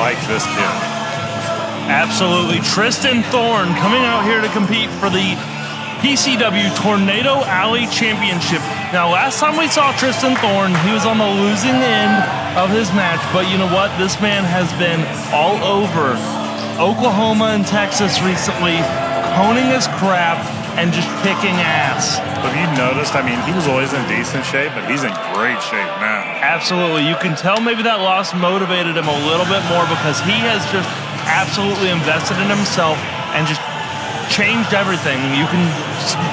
like this kid. Absolutely. Tristan Thorne coming out here to compete for the PCW Tornado Alley Championship. Now, last time we saw Tristan Thorne, he was on the losing end of his match, but you know what? This man has been all over Oklahoma and Texas recently, honing his craft and just kicking ass. Have you noticed? I mean, he was always in decent shape, but he's in great shape now. Absolutely. You can tell maybe that loss motivated him a little bit more because he has just absolutely invested in himself and just changed everything. You can,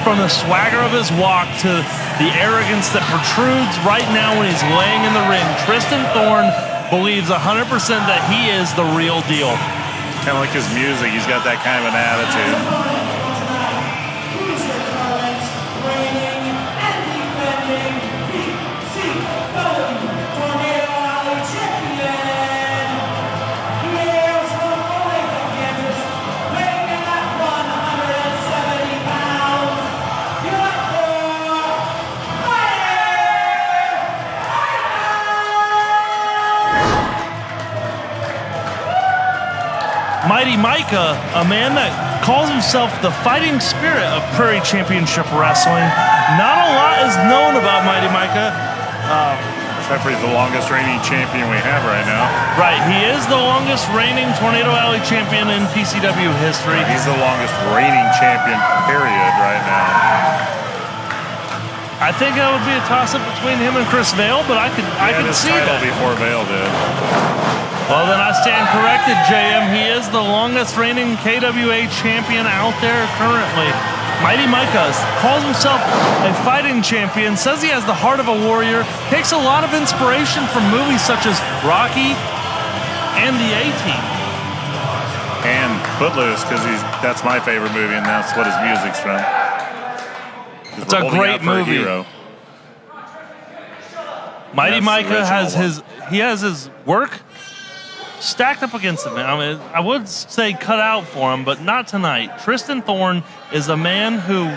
from the swagger of his walk to the arrogance that protrudes right now when he's laying in the ring, Tristan Thorne believes 100% that he is the real deal. Kind of like his music, he's got that kind of an attitude. Mighty Micah, a man that calls himself the fighting spirit of Prairie Championship Wrestling. Not a lot is known about Mighty Micah. Except for he's the longest reigning champion we have right now. Right, he is the longest reigning Tornado Alley champion in PCW history. He's the longest reigning champion, period, right now. I think that would be a toss-up between him and Chris Vail, but I could see that. Before Vail did. Well, then I stand corrected, JM. He is the longest reigning KWA champion out there currently. Mighty Micah calls himself a fighting champion, says he has the heart of a warrior, takes a lot of inspiration from movies such as Rocky and The A-Team. And Footloose, because that's my favorite movie, and that's what his music's from. It's a great movie. Mighty Micah has his work stacked up against him. I mean, I would say cut out for him, but not tonight. Tristan Thorne is a man who,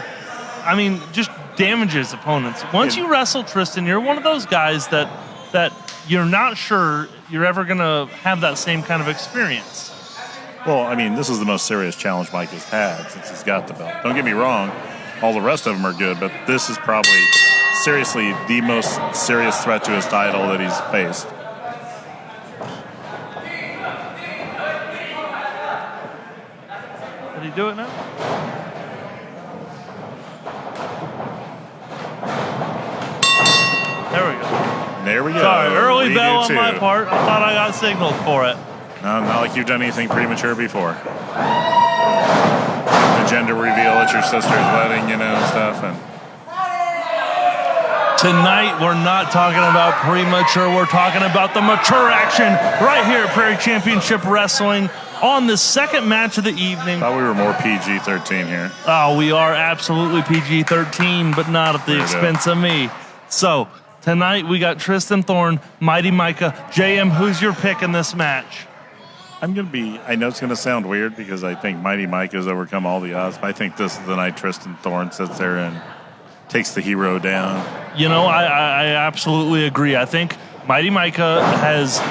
I mean, just damages opponents. Once you wrestle Tristan, you're one of those guys that you're not sure you're ever going to have that same kind of experience. Well, I mean, this is the most serious challenge Mike has had since he's got the belt. Don't get me wrong, all the rest of them are good, but this is probably seriously the most serious threat to his title that he's faced. Did he do it now? There we go. There we go. Sorry, early bell on my part. I thought I got signaled for it. No, not like you've done anything premature before. The gender reveal at your sister's wedding, you know, and stuff. And tonight, we're not talking about premature. We're talking about the mature action right here at Prairie Championship Wrestling on the second match of the evening. Thought we were more PG-13 here. Oh, we are absolutely PG-13, but not at the expense of me. So, tonight we got Tristan Thorne, Mighty Micah. JM, who's your pick in this match? I know it's going to sound weird because I think Mighty Micah has overcome all the odds, but I think this is the night Tristan Thorne sits there and takes the hero down. You know, I absolutely agree. I think Mighty Micah has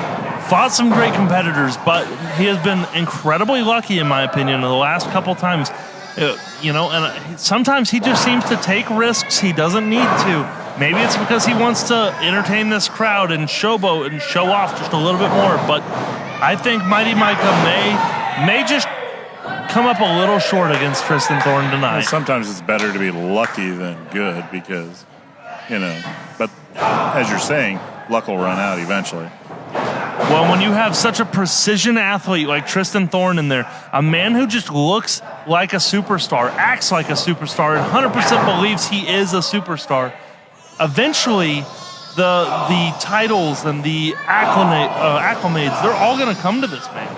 fought some great competitors, but he has been incredibly lucky, in my opinion, in the last couple times. You know, and sometimes he just seems to take risks he doesn't need to. Maybe it's because he wants to entertain this crowd and showboat and show off just a little bit more, but I think Mighty Micah may just come up a little short against Tristan Thorne tonight. Well, sometimes it's better to be lucky than good because, you know, but as you're saying, luck will run out eventually. Well, when you have such a precision athlete like Tristan Thorne in there, a man who just looks like a superstar, acts like a superstar, and 100% believes he is a superstar, eventually the titles and the acclimates, they're all going to come to this man.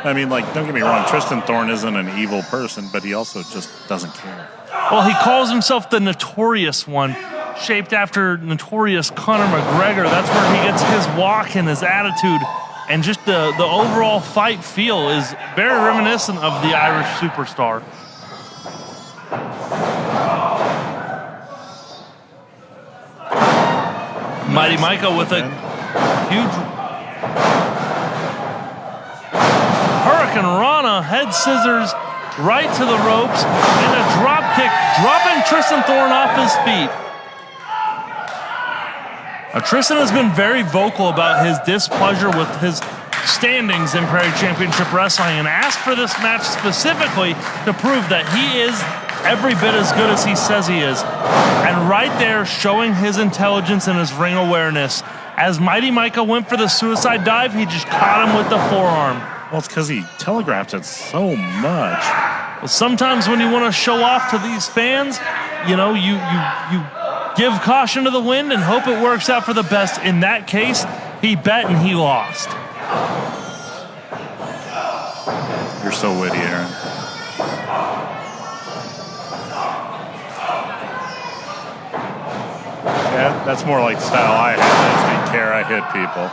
I mean, like, don't get me wrong, Tristan Thorne isn't an evil person, but he also just doesn't care. Well, he calls himself the Notorious One, shaped after notorious Conor McGregor. That's where he gets his walk and his attitude, and just the overall fight feel is very reminiscent of the Irish superstar. Mighty Micah with a huge... Hurricane Rana, head scissors right to the ropes, and a drop kick, dropping Tristan Thorne off his feet. Now, Tristan has been very vocal about his displeasure with his standings in Prairie Championship Wrestling and asked for this match specifically to prove that he is every bit as good as he says he is. And right there, showing his intelligence and his ring awareness. As Mighty Micah went for the suicide dive, he just caught him with the forearm. Well, it's because he telegraphed it so much. Well, sometimes when you want to show off to these fans, you know, you give caution to the wind and hope it works out for the best. In that case, he bet and he lost. You're so witty, Aaron. Yeah, that's more like the style I have. I just didn't care. I hit people.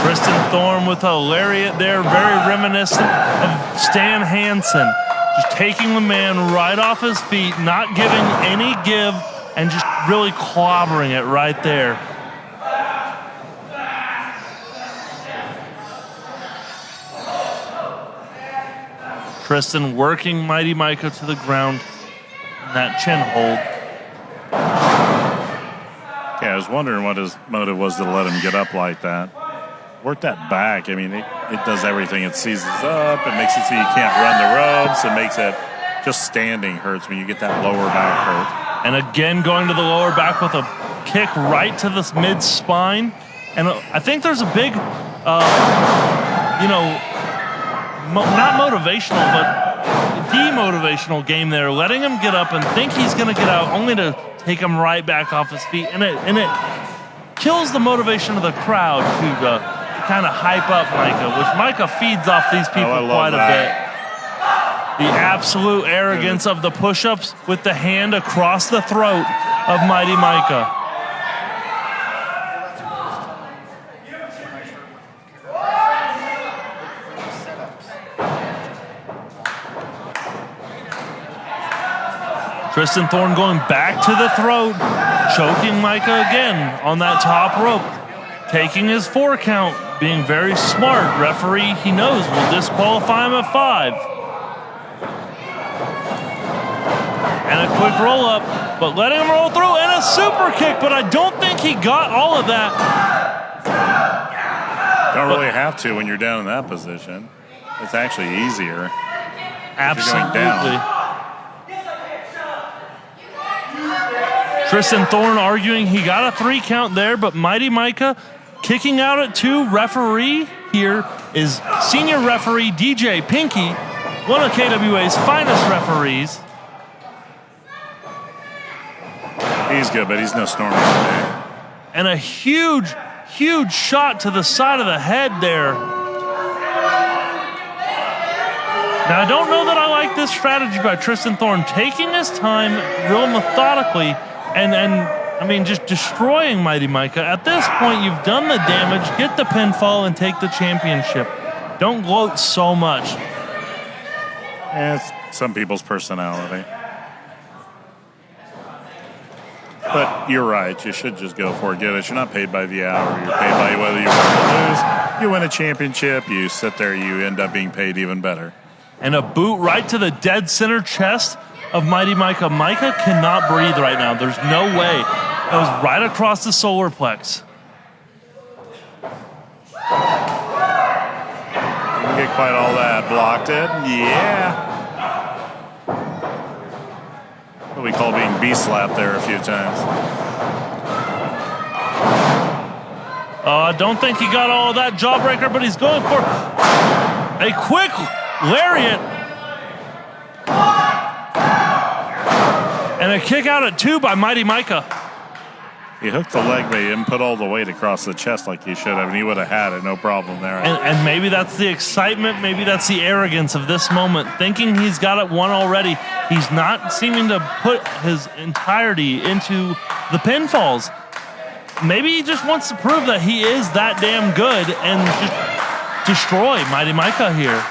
Tristan Thorne with a lariat there, very reminiscent of Stan Hansen. Just taking the man right off his feet, not giving any give, and just really clobbering it right there. Tristan working Mighty Micah to the ground in that chin hold. Yeah, I was wondering what his motive was to let him get up like that. Work that back. I mean, it does everything. It seizes up. It makes it so you can't run the ropes. It makes it just standing hurts when you get that lower back hurt. And again, going to the lower back with a kick right to the mid-spine. And I think there's a big, not motivational, but demotivational game there. Letting him get up and think he's going to get out, only to take him right back off his feet. And it kills the motivation of the crowd to kind of hype up Micah, which Micah feeds off these people quite a bit. The absolute arrogance of the push-ups with the hand across the throat of Mighty Micah. Tristan Thorne going back to the throat, choking Micah again on that top rope, taking his 4 count, being very smart. Referee, he knows, will disqualify him at 5. And a quick roll up, but letting him roll through, and a super kick, but I don't think he got all of that. Don't really have to when you're down in that position. It's actually easier. Absolutely. Tristan Thorne arguing he got a 3 count there, but Mighty Micah kicking out at 2. Referee here is senior referee DJ Pinky, one of KWA's finest referees. He's good, but he's no Stormy today. And a huge, huge shot to the side of the head there. Now, I don't know that I like this strategy by Tristan Thorne, taking his time real methodically and I mean, just destroying Mighty Micah. At this point, you've done the damage, get the pinfall, and take the championship. Don't gloat so much. Yeah, it's some people's personality. But you're right. You should just go for it. Get it. You're not paid by the hour. You're paid by whether you win or lose. You win a championship. You sit there. You end up being paid even better. And a boot right to the dead center chest of Mighty Micah. Micah cannot breathe right now. There's no way. That was right across the solar plex. Didn't get quite all that. Blocked it. Yeah. What we call being B-slapped there a few times. I don't think he got all of that jawbreaker, but he's going for a quick lariat. And a kick out at 2 by Mighty Micah. He hooked the leg, but he didn't put all the weight across the chest like he should have, and he would have had it, no problem there. And maybe that's the excitement, maybe that's the arrogance of this moment, thinking he's got it won already. He's not seeming to put his entirety into the pinfalls. Maybe he just wants to prove that he is that damn good and just destroy Mighty Micah here.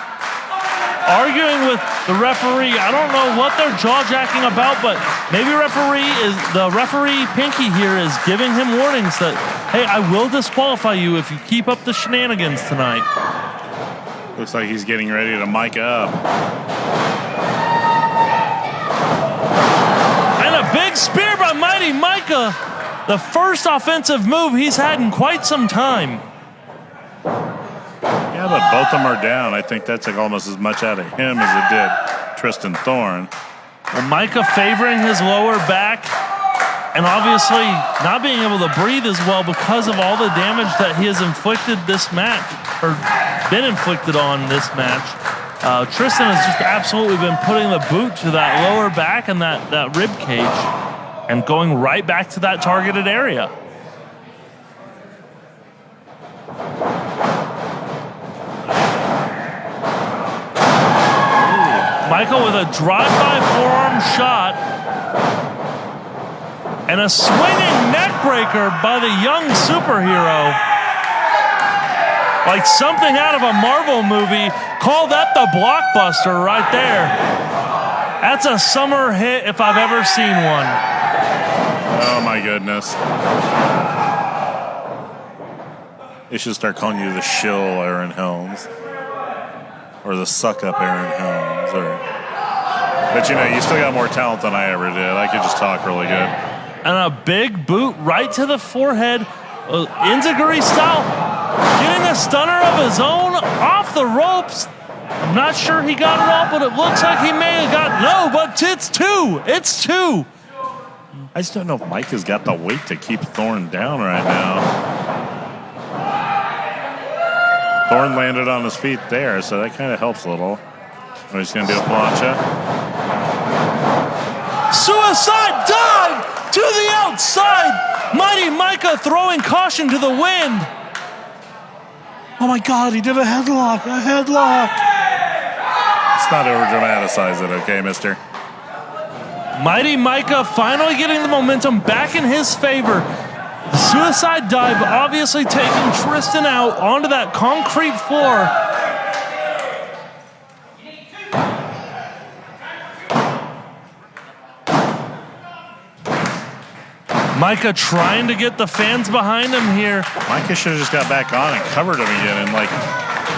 Arguing with the referee. I don't know what they're jaw-jacking about, but maybe the referee Pinky here is giving him warnings that, hey, I will disqualify you if you keep up the shenanigans tonight. Looks like he's getting ready to Micah up. And a big spear by Mighty Micah. The first offensive move he's had in quite some time. Yeah, but both of them are down. I think that took almost as much out of him as it did Tristan Thorne. Well, Micah favoring his lower back and obviously not being able to breathe as well because of all the damage that he has inflicted this match, or been inflicted on this match. Tristan has just absolutely been putting the boot to that lower back and that rib cage and going right back to that targeted area. Michael with a drive-by forearm shot and a swinging neckbreaker by the young superhero. Like something out of a Marvel movie. Call that the blockbuster right there. That's a summer hit if I've ever seen one. Oh my goodness. They should start calling you the shill Aaron Helms. Or the suck-up Aaron Helms. But you know, you still got more talent than I ever did. I could just talk really good. And a big boot right to the forehead. Enziguri style. Getting a stunner of his own off the ropes. I'm not sure he got it all, but it looks like he may have got... No, but it's two. It's two. I just don't know if Micah's got the weight to keep Thorne down right now. Thorne landed on his feet there, so that kind of helps a little. Oh, he's going to do a plancha. Suicide dive to the outside. Mighty Micah throwing caution to the wind. Oh my God, he did a headlock, a headlock. Let's not over dramatize it, okay, mister? Mighty Micah finally getting the momentum back in his favor. The suicide dive obviously taking Tristan out onto that concrete floor. Micah trying to get the fans behind him here. Micah should have just got back on and covered him again and like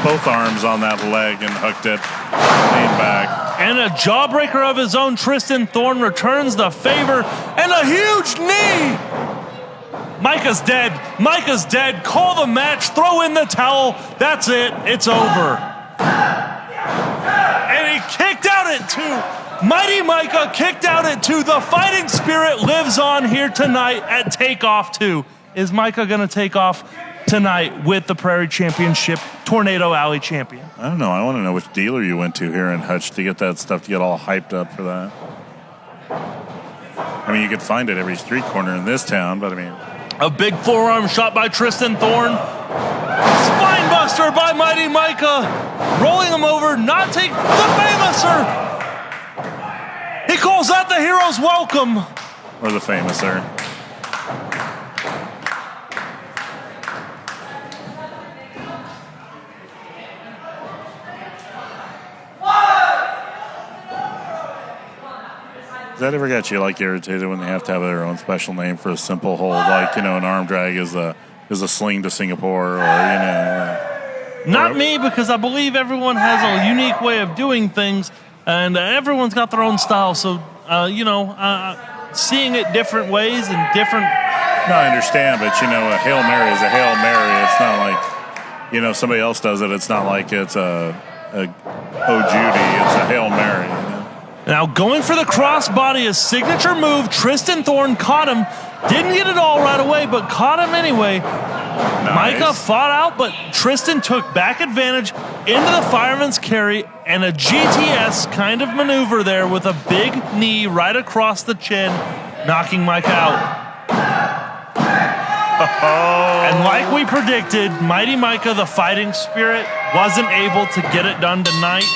both arms on that leg and hooked it, leaned back. And a jawbreaker of his own. Tristan Thorne returns the favor and a huge knee. Micah's dead. Micah's dead. Call the match. Throw in the towel. That's it. It's over. And he kicked out at two. Mighty Micah kicked out at two. The fighting spirit lives on here tonight at Takeoff 2. Is Micah going to take off tonight with the Prairie Championship Tornado Alley champion? I don't know. I want to know which dealer you went to here in Hutch to get that stuff, to get all hyped up for that. I mean, you could find it every street corner in this town, but I mean... A big forearm shot by Tristan Thorne. Spine buster by Mighty Micah. Rolling him over, not take the Famouser. He calls that the hero's welcome. Or the Famouser. Does that ever get you like irritated when they have to have their own special name for a simple hold, like, you know, an arm drag is a sling to Singapore, or, you know? Not me, because I believe everyone has a unique way of doing things, and everyone's got their own style. So, seeing it different ways and different. No, I understand, but you know, a Hail Mary is a Hail Mary. It's not like, you know, somebody else does it. It's not like it's a Oh Judy. It's a Hail Mary. You know? Now going for the crossbody, a signature move. Tristan Thorne caught him. Didn't get it all right away, but caught him anyway. Nice. Micah fought out, but Tristan took back advantage into the fireman's carry and a GTS kind of maneuver there with a big knee right across the chin, knocking Micah out. And like we predicted, Mighty Micah, the fighting spirit, wasn't able to get it done tonight.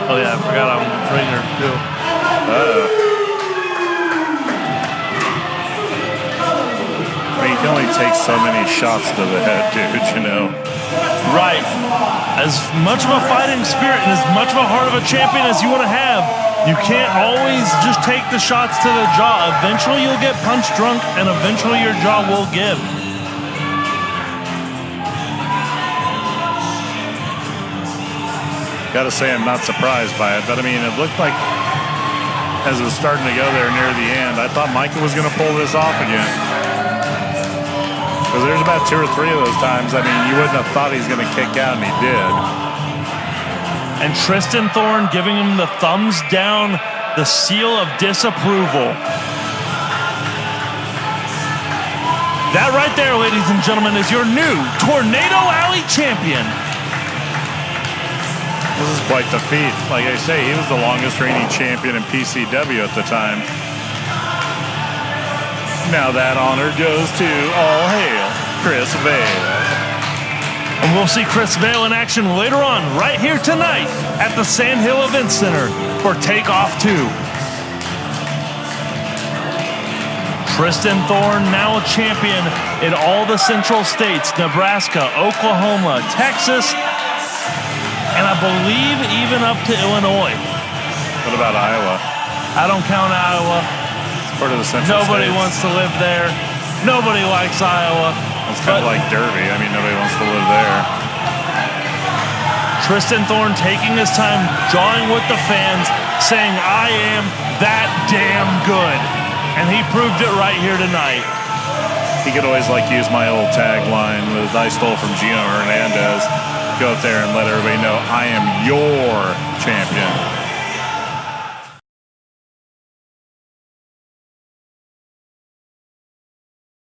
Oh yeah, I forgot I'm a trainer too. I mean, you can only take so many shots to the head, dude, you know. Right. As much of a fighting spirit and as much of a heart of a champion as you want to have, you can't always just take the shots to the jaw. Eventually you'll get punch drunk and eventually your jaw will give. Got to say I'm not surprised by it, but I mean, it looked like as it was starting to go there near the end, I thought Micah was going to pull this off again. Because there's about 2 or 3 of those times, I mean, you wouldn't have thought he's going to kick out, and he did. And Tristan Thorne giving him the thumbs down, the seal of disapproval. That right there, ladies and gentlemen, is your new Tornado Alley champion. This is quite the feat. Like I say, he was the longest reigning champion in PCW at the time. Now that honor goes to all hail Chris Vale. And we'll see Chris Vale in action later on, right here tonight at the Sand Hill Event Center for Takeoff 2. Tristan Thorne, now a champion in all the central states, Nebraska, Oklahoma, Texas, and I believe even up to Illinois. What about Iowa? I don't count Iowa. It's part of the central Nobody states. wants to live there. Nobody likes Iowa. It's kind of like Derby. I mean, nobody wants to live there. Tristan Thorne taking his time, jawing with the fans, saying, I am that damn good. And he proved it right here tonight. He could always use my old tagline that I stole from Gino Hernandez. Go out there and let everybody know I am your champion.